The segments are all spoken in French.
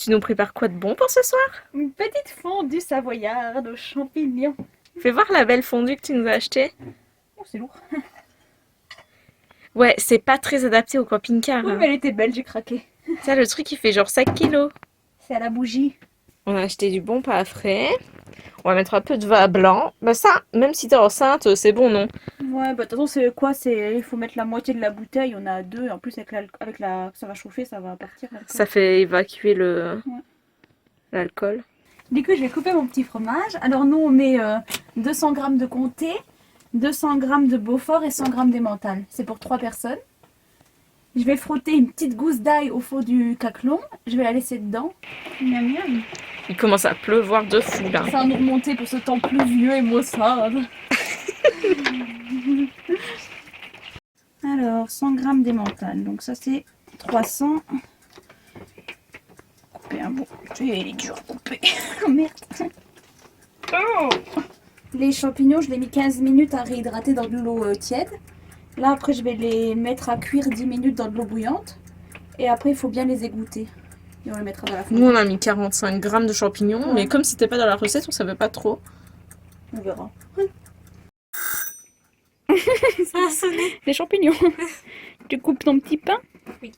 Tu nous prépares quoi de bon pour ce soir? Une petite fondue savoyarde aux champignons. Fais voir la belle fondue que tu nous as achetée. Oh, c'est lourd. Ouais, c'est pas très adapté au camping-car. Oui, mais elle était belle, j'ai craqué. Ça, le truc, il fait genre 5 kilos. C'est à la bougie. On a acheté du bon pas frais. On va mettre un peu de vin blanc. Bah ça, même si t'es enceinte, c'est bon, non? Ouais, bah de toute façon, c'est quoi? Il faut mettre la moitié de la bouteille. On a deux. En plus, ça va chauffer, ça va partir. Ça fait évacuer Ouais. l'alcool. Du coup, je vais couper mon petit fromage. Alors, nous, on met 200 g de comté, 200 g de Beaufort et 100 g d'emmental. C'est pour 3 personnes. Je vais frotter une petite gousse d'ail au fond du caclon. Je vais la laisser dedans. Miam miam. Il commence à pleuvoir de fou, là. Ça va nous remonter pour ce temps pluvieux et maussade. Alors, 100 g d'emmental. Donc ça, c'est 300. Couper un bout. Il est dur à couper. Oh merde. Oh. Les champignons, je les ai mis 15 minutes à réhydrater dans de l'eau tiède. Là, après, je vais les mettre à cuire 10 minutes dans de l'eau bouillante. Et après, il faut bien les égoutter. Et on les mettra dans la fondue. Nous, on a mis 45 grammes de champignons, Ouais. mais comme c'était pas dans la recette, on savait pas trop. On verra. Ça a sonné. Les champignons. Tu coupes ton petit pain? Oui.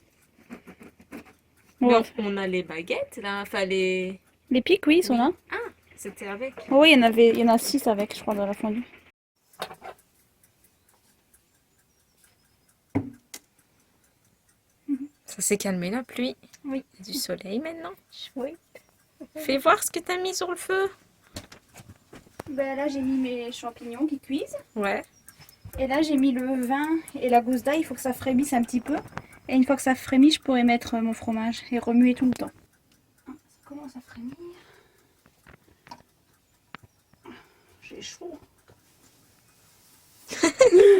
Ouais. On a les baguettes, là. Enfin, les... Les pics, oui, ils sont là. Ah, c'était avec. Oh, oui, il y en a 6 avec, je crois, dans la fondue. Ça s'est calmé, la pluie. Oui. Il y a du soleil, maintenant. Oui. Fais voir ce que t'as mis sur le feu. Ben là, j'ai mis mes champignons qui cuisent. Ouais. Et là, j'ai mis le vin et la gousse d'ail. Il faut que ça frémisse un petit peu. Et une fois que ça frémit, je pourrai mettre mon fromage et remuer tout le temps. Ça commence à frémir. J'ai chaud.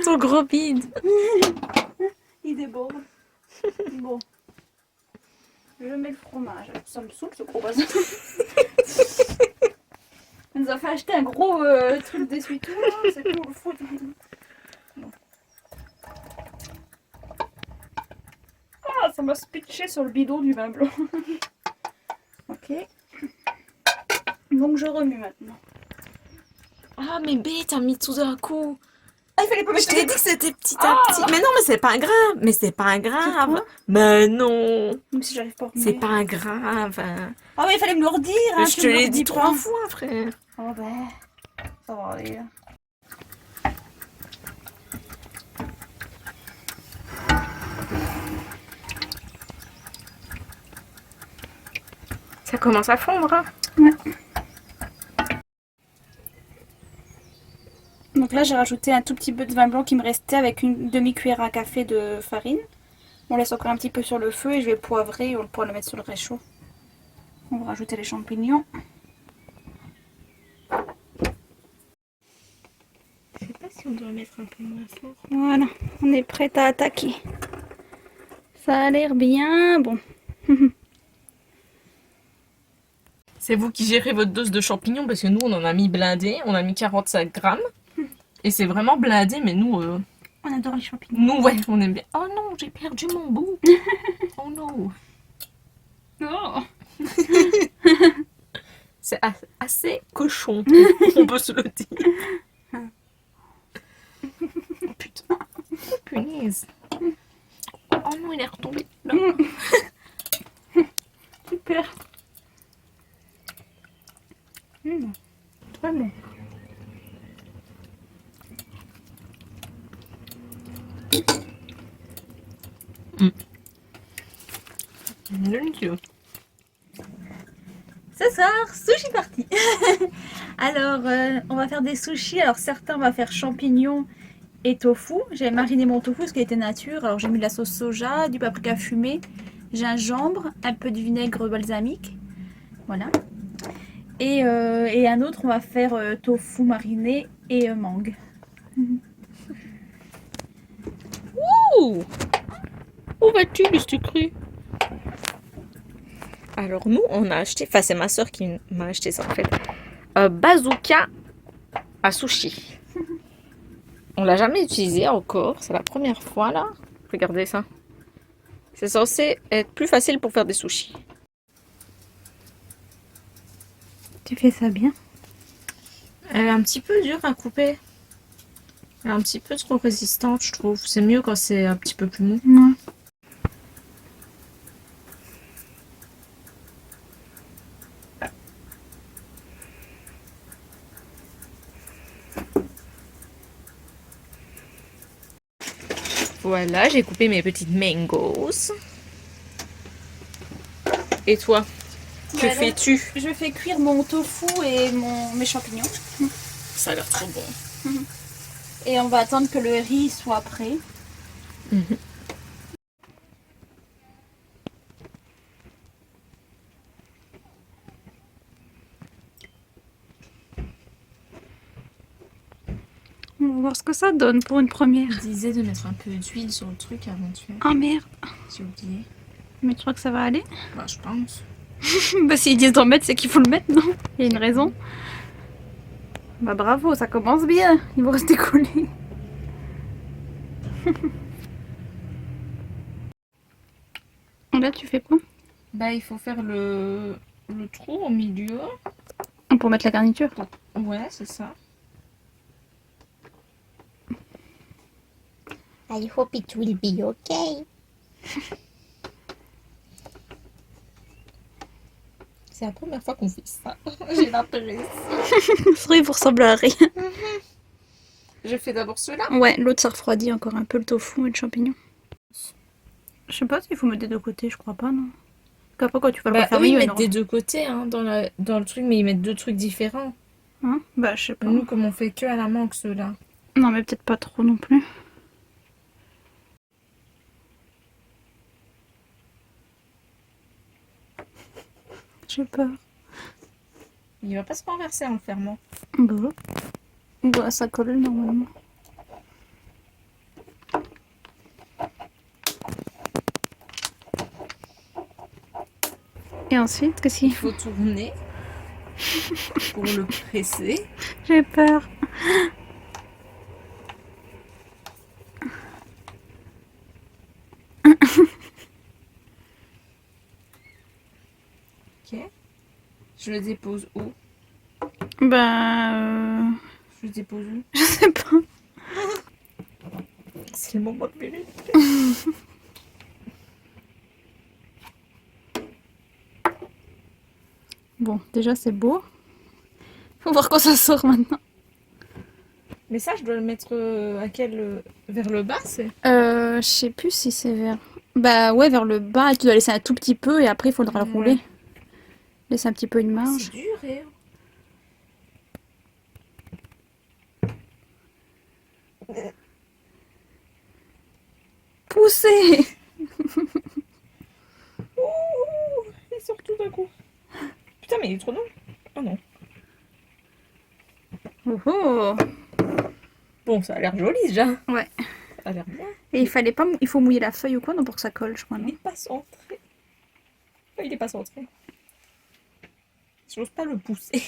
Ton gros bide. Il déborde. Bon. Je mets le fromage. Ça me saoule ce gros bazar. Elle nous a fait acheter un gros truc d'essuie-tout. C'est pour le foutre. Bon. Ah, ça m'a spitché sur le bidon du vin blanc. Ok. Donc je remue maintenant. Ah, mais bête, t'as mis tout d'un coup. Ah, il fallait pas Je mettre t'ai dit que c'était petit à petit. Mais non, mais c'est pas grave. Mais c'est pas grave. quoi Mais non. Même si j'arrive pas à remuer. C'est pas grave. Ah mais il fallait me le redire. Hein, Je tu te me le l'ai dit redis 3 pas. fois, frère. Oh ben, ça va aller. Ça commence à fondre. Hein. Ouais. Donc là, j'ai rajouté un tout petit peu de vin blanc qui me restait avec une demi-cuillère à café de farine. On laisse encore un petit peu sur le feu et je vais poivrer et on pourra le mettre sur le réchaud. On va rajouter les champignons. Je sais pas si on doit mettre un peu moins fort. Voilà, on est prêt à attaquer. Ça a l'air bien bon. C'est vous qui gérez votre dose de champignons parce que nous, on en a mis blindé. On a mis 45 grammes. Et c'est vraiment blindé, mais nous, On adore les champignons. ouais, on aime bien. Oh non, j'ai perdu mon bout. Oh non. Oh. C'est assez cochon, on peut se le dire. Oh putain. Punaise. Oh non, il est retombé là. Super. Très bon. Délicieux. Ce soir, sushi party. Alors, on va faire des sushis. Alors, certains, on va faire champignons et tofu. J'ai mariné mon tofu, ce qui était nature. Alors, j'ai mis de la sauce soja, du paprika fumé, gingembre, un peu de vinaigre balsamique. Voilà. Et un autre, on va faire tofu mariné et mangue. Ouh. Où vas-tu, le cru? Alors nous, on a acheté, enfin c'est ma soeur qui m'a acheté ça en fait, bazooka à sushi. On l'a jamais utilisé encore, c'est la première fois là. Regardez ça. C'est censé être plus facile pour faire des sushis. Tu fais ça bien. Elle est un petit peu dure à couper. Elle est un petit peu trop résistante, je trouve. C'est mieux quand c'est un petit peu plus mou. Ouais. Voilà, j'ai coupé mes petites mangoes. Et toi, que Bah, fais-tu? Je fais cuire mon tofu et mes champignons. Ça a l'air trop bon. Et on va attendre que le riz soit prêt. On va voir ce que ça donne pour une première. Je disais de mettre un peu d'huile sur le truc avant de faire. Oh merde. J'ai oublié. Mais tu crois que ça va aller? Bah, je pense. Bah s'ils disent d'en mettre, c'est qu'il faut le mettre, non? Il y a une raison. Bah bravo, ça commence bien. Il va rester collé. Là, tu fais quoi? Bah, il faut faire le trou au milieu. Pour mettre la garniture. Ouais, c'est ça. I hope it will be okay. C'est la première fois qu'on fait ça. J'ai l'impression. C'est vrai, vous ressemblez à rien. Je fais d'abord cela. Ouais, l'autre ça refroidit encore un peu le tofu et le champignon. Je sais pas s'il faut mettre des deux côtés, je crois pas, non. Qu'après, quand tu vas le Bah, refaire, eux, ils mieux, mettent non. des deux côtés hein, dans le truc, mais ils mettent deux trucs différents. Hein? Bah, je sais pas. Nous, comme on fait que à la main que ceux-là. Non, mais peut-être pas trop non plus. J'ai peur. Il va pas se renverser en le fermant. Bah. Bah, ça colle normalement. Et ensuite, qu'est-ce qu'il Il faut tourner pour le presser. J'ai peur. Ok. Je le dépose où? Bah. Je le dépose où? Je sais pas. C'est le moment de vérifier. Bon, déjà c'est beau. Faut voir quand ça sort maintenant. Mais ça, je dois le mettre à quel vers le bas, c'est? Je sais plus si c'est vers. Bah ouais, vers le bas. Tu dois laisser un tout petit peu et après il faudra le Ouais. rouler. Laisse un petit peu une C'est marge. dur, hein. Poussez. Ouh, il sort tout d'un coup. Putain, mais il est trop long. Oh non. Oh oh. Bon, ça a l'air joli déjà. Ouais. Ça a l'air bien. Et il fallait pas. Il faut mouiller la feuille ou quoi, non, pour que ça colle, je crois, Il non? n'est pas centré. Oh, il est pas centré. J'ose pas le pousser.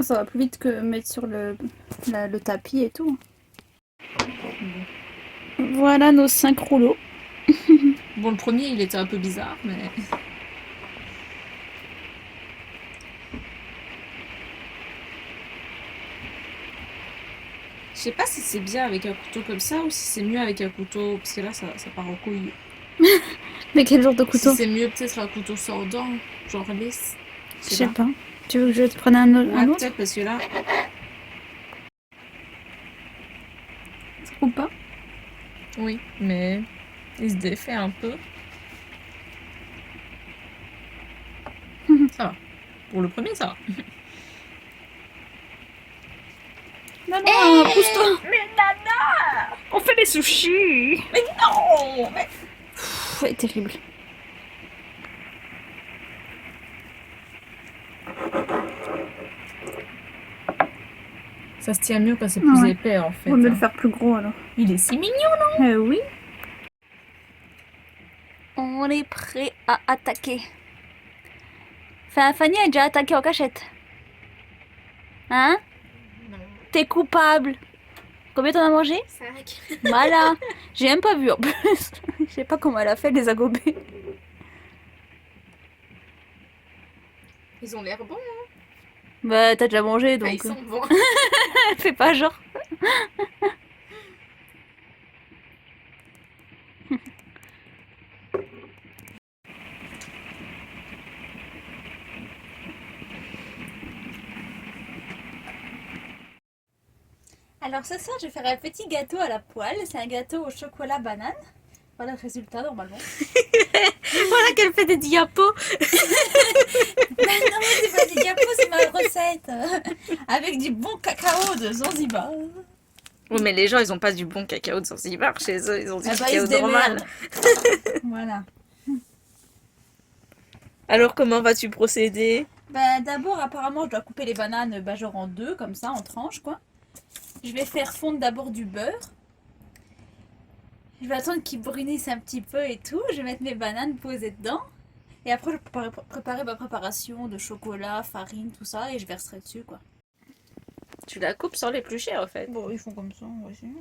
Ça va plus vite que mettre sur le tapis et tout. Voilà nos 5 rouleaux. Bon, le premier, il était un peu bizarre, mais... Je sais pas si c'est bien avec un couteau comme ça ou si c'est mieux avec un couteau, parce que là, ça part en couille. Mais quel genre de couteau? Si c'est mieux peut-être un couteau sans dents, genre lisse. Je sais pas. Tu veux que je te prenne un Ouais, autre? peut-être parce que là... Ou pas? Oui, mais il se défait un peu. Ça va. Pour le premier, ça va. Non, non, pousse-toi. Mais Nana! On fait des sushis. Mais non! Mais... C'est terrible. Ça se tient mieux quand c'est plus Ouais. épais en fait. On va me hein. le faire plus gros alors. Il est si mignon! Oui. On est prêt à attaquer. Enfin, Fanny a déjà attaqué en cachette. Hein? T'es coupable. Combien t'en as mangé? 5. Voilà. J'ai même pas vu en plus. Je sais pas comment elle a fait, elle les a gobés. Ils ont l'air bons. Bah, t'as déjà mangé donc. Ils sont bons. Fais pas genre. Alors ce soir, je vais faire un petit gâteau à la poêle. C'est un gâteau au chocolat banane. Voilà le résultat normalement. Voilà qu'elle fait des diapos. Ben non, c'est pas des diapos, c'est ma recette. Avec du bon cacao de Zanzibar. Oui, mais les gens, ils ont pas du bon cacao de Zanzibar chez eux. Ils ont du Ah bah, cacao ils se normal. démerdent. Voilà. Alors, comment vas-tu procéder? Bah d'abord, apparemment, je dois couper les bananes genre en deux, comme ça, en tranches quoi. Je vais faire fondre d'abord du beurre. Je vais attendre qu'il brunisse un petit peu et tout. Je vais mettre mes bananes posées dedans. Et après, je vais préparer ma préparation de chocolat, farine, tout ça. Et je verserai dessus, quoi. Tu la coupes sans l'éplucher, en fait. Bon, ils font comme ça, on va essayer.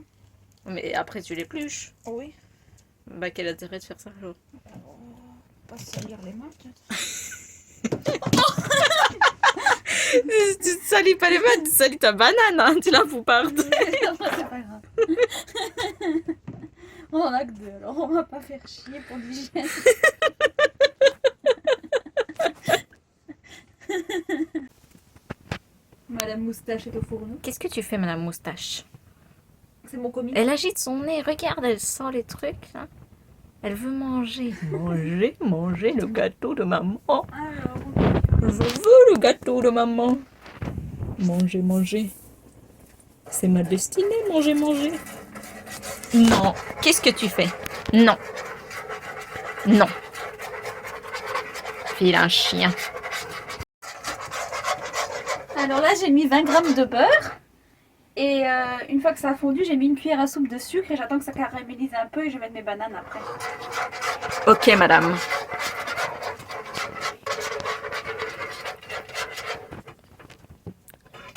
Mais après, tu l'épluches. Oui. Bah, quel intérêt de faire ça, alors? Pas se salir les mains, peut-être. Tu te salis pas les mains, tu salis ta banane, hein. Tu la fous partout. C'est pas grave. On en a que deux, alors on va pas faire chier pour l'hygiène. Madame Moustache est au fourneau. Qu'est-ce que tu fais, Madame Moustache? C'est mon commis. Elle agite son nez, regarde, elle sent les trucs. Hein. Elle veut manger. Manger le gâteau de maman. Alors, Je veux le gâteau de maman. Manger. C'est ma destinée, manger. Non. Qu'est-ce que tu fais? Non. File un chien. alors là, j'ai mis 20 grammes de beurre. Et une fois que ça a fondu, j'ai mis une cuillère à soupe de sucre et j'attends que ça caramélise un peu et je vais mettre mes bananes après. Ok, madame.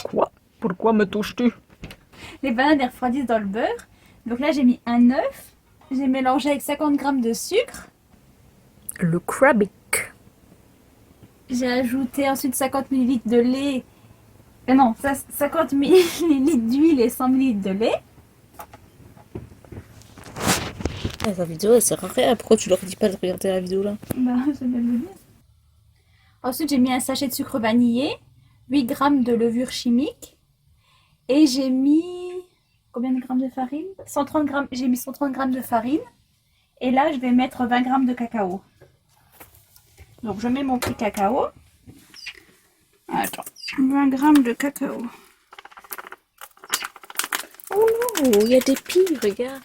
Quoi? Pourquoi me touches-tu? Les bananes elles refroidissent dans le beurre. Donc là, j'ai mis un œuf. J'ai mélangé avec 50 grammes de sucre. Le Krabic. J'ai ajouté ensuite 50 ml de lait. Non, 50 ml d'huile et 100 ml de lait. La vidéo, elle sert à rien. Pourquoi tu leur dis pas de regarder la vidéo là? Bah, je vais le dire. Ensuite, j'ai mis un sachet de sucre vanillé, 8 grammes de levure chimique. Et j'ai mis... Combien de grammes de farine? 130 grammes. J'ai mis 130 grammes de farine. Et là, je vais mettre 20 grammes de cacao. Donc, je mets mon petit cacao. Attends. 20 grammes de cacao. Oh non, il y a des pies, regarde.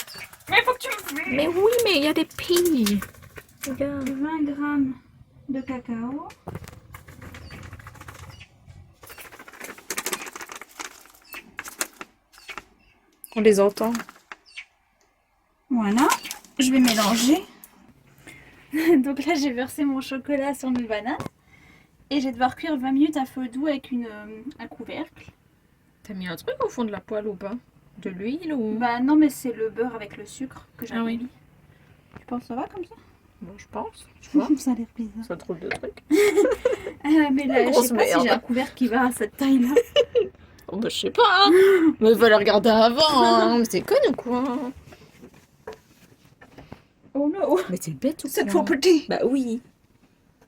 Mais faut que tu me fais. Mais oui, mais il y a des pies. Regarde. 20 grammes de cacao. On les entend. Voilà. Je vais mélanger. Donc là, j'ai versé mon chocolat sur mes bananes. Et je vais devoir cuire 20 minutes à feu doux avec un couvercle. T'as mis un truc au fond de la poêle ou pas? De l'huile ou... Bah non, mais c'est le beurre avec le sucre que j'avais Ah oui. mis. Tu penses que ça va comme ça? Bon, je pense. Tu vois, Ça a l'air bizarre. ça trouve de trucs. Mais là, je Grosse sais pas si merde. j'ai un couvercle qui va à cette taille-là. Oh, bah, je sais pas. Hein. Mais il fallait regarder avant. Hein. Mais t'es conne ou quoi? Oh non! Mais t'es bête ou quoi? C'est trop petit! Bah oui.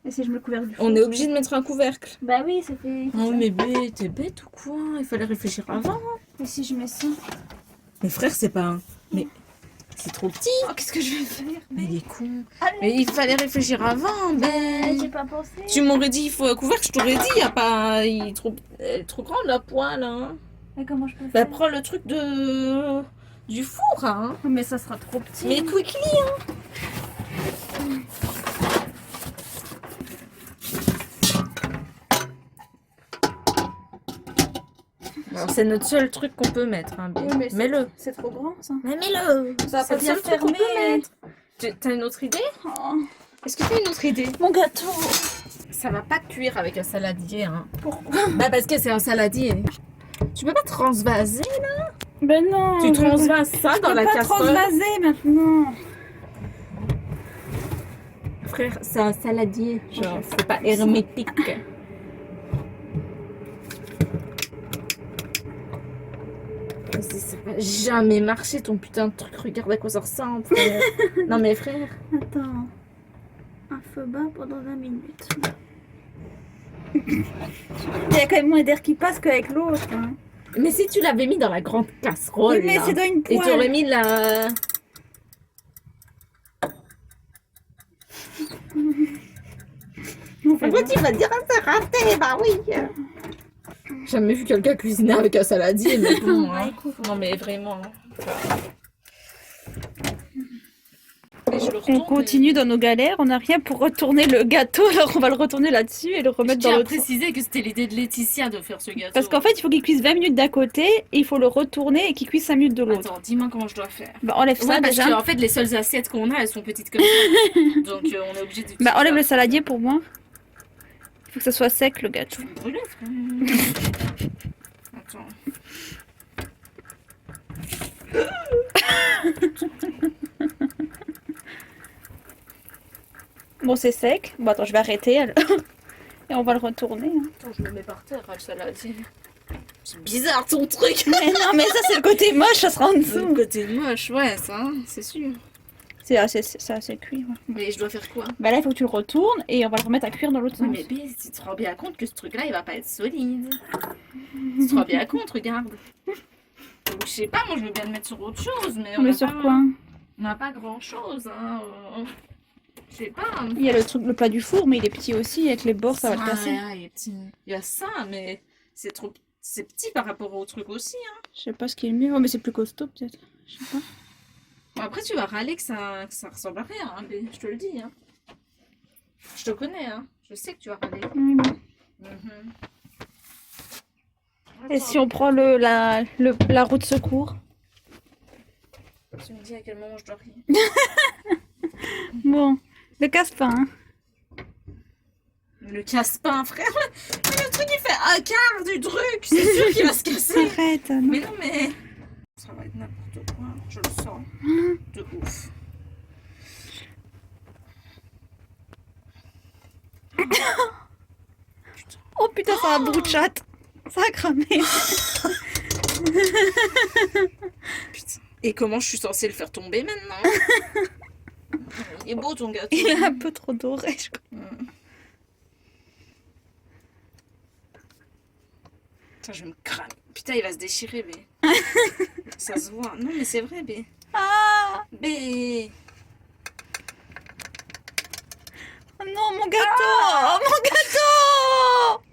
Et si je mets le couvercle du On four? est obligé de mettre un couvercle. Bah oui, ça fait... Oh mais bête, t'es bête ou quoi? Il fallait réfléchir avant. Et si je mets ça? Mais frère, c'est pas un... Mais c'est trop petit. Oh, qu'est-ce que je vais faire? Mais il est con. Allez. Mais il fallait réfléchir avant, ben. J'ai pas pensé. Tu m'aurais dit il faut un couvercle, je t'aurais dit, y a pas... il est trop... Elle est trop grande la poêle, hein. Mais comment je peux Bah faire? prends le truc de... du four, hein. Mais ça sera trop petit. Mais quickly, hein. Alors, c'est notre seul truc qu'on peut mettre, hein. Oui, mais Mets-le. c'est trop grand ça. Mais mets-le. Ça va C'est pas le bien seul truc qu'on fermer. peut mettre. T'as une autre idée? Oh, Est-ce que t'as une autre idée? mon gâteau. Ça va pas cuire avec un saladier, hein. Pourquoi? Bah parce que c'est un saladier. Tu peux pas transvaser là? Ben non. Tu transvases ça dans la pas casserole. transvaser maintenant. Frère, c'est un saladier. Genre, c'est pas hermétique. Ça va jamais marcher ton putain de truc. Regarde à quoi ça ressemble, frère. Non mais frère. Attends. Un feu bas pendant 20 minutes. Il y a quand même moins d'air qui passe qu'avec l'autre. Hein. Mais si tu l'avais mis dans la grande casserole, Oui, mais là, c'est dans une et tu poêle. aurais mis la... Pourquoi tu vas dire c'est raté? Bah oui. J'ai jamais vu quelqu'un cuisiner avec un saladier, mais bon. Ouais, Hein. écoute. Non mais vraiment. Et je le On retourne, continue dans nos galères, on n'a rien pour retourner le gâteau, alors on va le retourner là-dessus et le Je remettre tiens dans à l'autre sens. préciser que c'était l'idée de Laetitia de faire ce gâteau. Parce qu'en fait, il faut qu'il cuise 20 minutes d'un côté et il faut le retourner et qu'il cuise 5 minutes de l'autre. Attends, dis-moi comment je dois faire. Bah enlève ça Ouais, parce déjà. que en fait, les seules assiettes qu'on a, elles sont petites comme ça. Donc on est obligé de. Bah enlève le saladier pour moi. Il faut que ça soit sec le gâteau. Brûlé, frère. Attends. Bon, c'est sec. Bon, attends, je vais arrêter alors. Et on va le retourner. Hein. Attends, je le mets par terre, le saladier. C'est bizarre ton truc. Mais non, mais ça, c'est le côté moche, ça sera en Le dessous. côté moche, ouais, ça, hein, c'est sûr. C'est assez cuit. Ouais. Mais je dois faire quoi? Bah là, il faut que tu le retournes et on va le remettre à cuire dans l'autre Oui, sens. mais B, tu te rends bien compte que ce truc-là, il va pas être solide. Tu te rends bien compte, regarde. Donc, je sais pas, moi, je veux bien le mettre sur autre chose, mais on Mais a sur pas... quoi? On n'a pas grand-chose, hein. Je sais pas. Il y a le plat du four, mais il est petit aussi, avec les bords, ça va le casser. Ouais, il est petit. Il y a ça, mais c'est trop... C'est petit par rapport au truc aussi, hein. Je sais pas ce qui est le mieux. Oh, mais c'est plus costaud, peut-être. Je sais pas. Bon, après, tu vas râler que ça ressemble à rien, hein, B, je te le dis, hein. Je te connais, hein. Je sais que tu vas râler. Oui, oui. Mhm. Et si on prend la roue de secours? Tu me dis à quel moment je dois rire. Bon, le casse-pain. Hein. Le casse-pain, frère. Mais le truc, il fait un quart du truc. C'est sûr qu'il va se casser. Arrête. Non. Mais non, mais... Ça va être n'importe quoi. Je le sens. De ouf. Oh putain, ça a un bout de chatte. Ça a cramé. Putain. Et comment je suis censée le faire tomber maintenant? Il est beau ton gâteau. Il est un peu trop doré, je crois. Putain, je vais me cramer. Putain, il va se déchirer, B. Ça se voit. Non, mais c'est vrai, B. Ah B. oh non, mon gâteau. Oh, mon gâteau.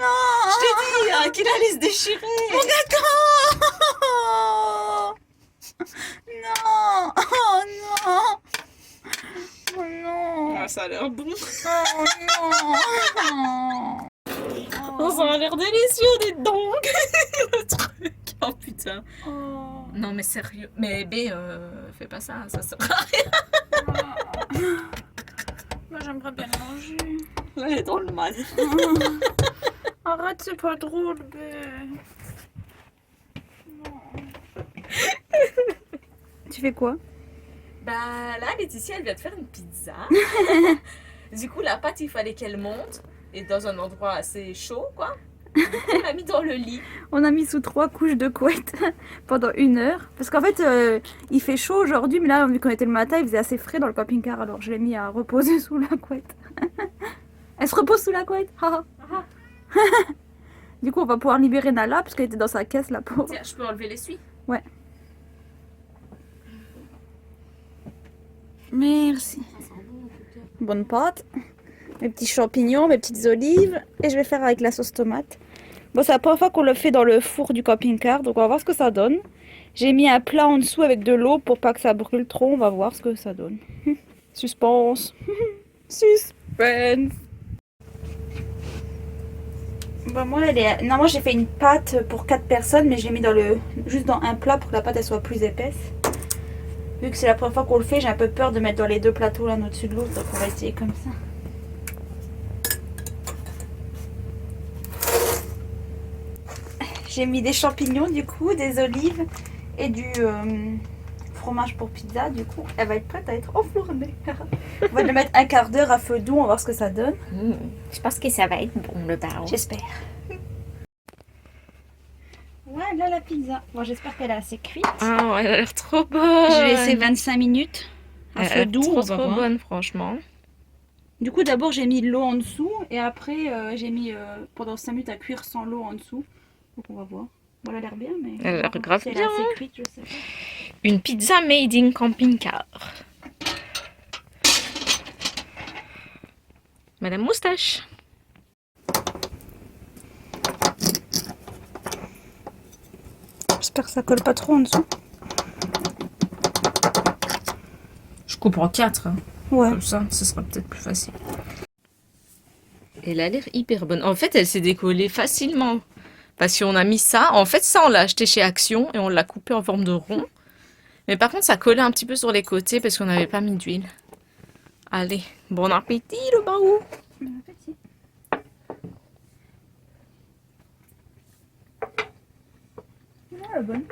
Non. Je t'ai dit hein, qu'il allait se déchirer. Mon gâteau. Non. Oh non. Oh non. Ah, ça a l'air bon. Oh non. Oh, ça a l'air délicieux, dis donc. Le truc. Oh putain. Oh. Non, mais sérieux. Mais B, fais pas ça. Ça sert à rien. Moi, j'aimerais bien manger. Là, elle est dans le mal. Arrête, c'est pas drôle, bé. Tu fais quoi? Bah là, Laetitia, elle vient de faire une pizza. Du coup, la pâte, il fallait qu'elle monte. Et dans un endroit assez chaud, quoi. Du coup, on l'a mis dans le lit. On a mis sous 3 couches de couette pendant 1 heure. Parce qu'en fait, il fait chaud aujourd'hui, mais là, vu qu'on était le matin, il faisait assez frais dans le camping-car. Alors, je l'ai mis à reposer sous la couette. Elle se repose sous la couette. Du coup, on va pouvoir libérer Nala, parce qu'elle était dans sa caisse, la pauvre. Tiens, je peux enlever l'essuie. Ouais. Merci. Bonne pâte. Mes petits champignons, mes petites olives. Et je vais faire avec la sauce tomate. Bon, c'est la première fois qu'on le fait dans le four du camping-car. Donc, on va voir ce que ça donne. J'ai mis un plat en dessous avec de l'eau pour pas que ça brûle trop. On va voir ce que ça donne. Suspense. Suspense. Bon, moi, non, moi j'ai fait une pâte pour 4 personnes, mais je l'ai mis juste dans un plat pour que la pâte elle soit plus épaisse. Vu que c'est la première fois qu'on le fait, j'ai un peu peur de mettre dans les 2 plateaux l'un au-dessus de l'autre, donc on va essayer comme ça. J'ai mis des champignons du coup, des olives et du fromage pour pizza. Du coup, elle va être prête à être enfournée. On va le mettre un quart d'heure à feu doux, on va voir ce que ça donne. Je pense que ça va être bon le bao. J'espère. Voilà la pizza. Bon, j'espère qu'elle est assez cuite. Ah ouais, elle a l'air trop bonne. Je vais laisser 25 minutes à Elle feu est doux. trop, On va trop voir. bonne, franchement. Du coup, d'abord, j'ai mis de l'eau en dessous et après, j'ai mis pendant 5 minutes à cuire sans l'eau en dessous. Donc, on va voir. Bon, elle a l'air bien, mais. Elle a l'air grave si elle bien, est assez hein. cuite, je sais pas. Une pizza made in camping-car. Madame Moustache. J'espère que ça colle pas trop en dessous. Je coupe en 4. Ouais. Comme ça, ce sera peut-être plus facile. Elle a l'air hyper bonne. En fait, elle s'est décollée facilement. Parce qu'on a mis ça. En fait, ça, on l'a acheté chez Action et on l'a coupé en forme de rond. Mais par contre, ça collait un petit peu sur les côtés parce qu'on n'avait pas mis d'huile. Allez, bon appétit le baou. Bon appétit. Ah, la bonne.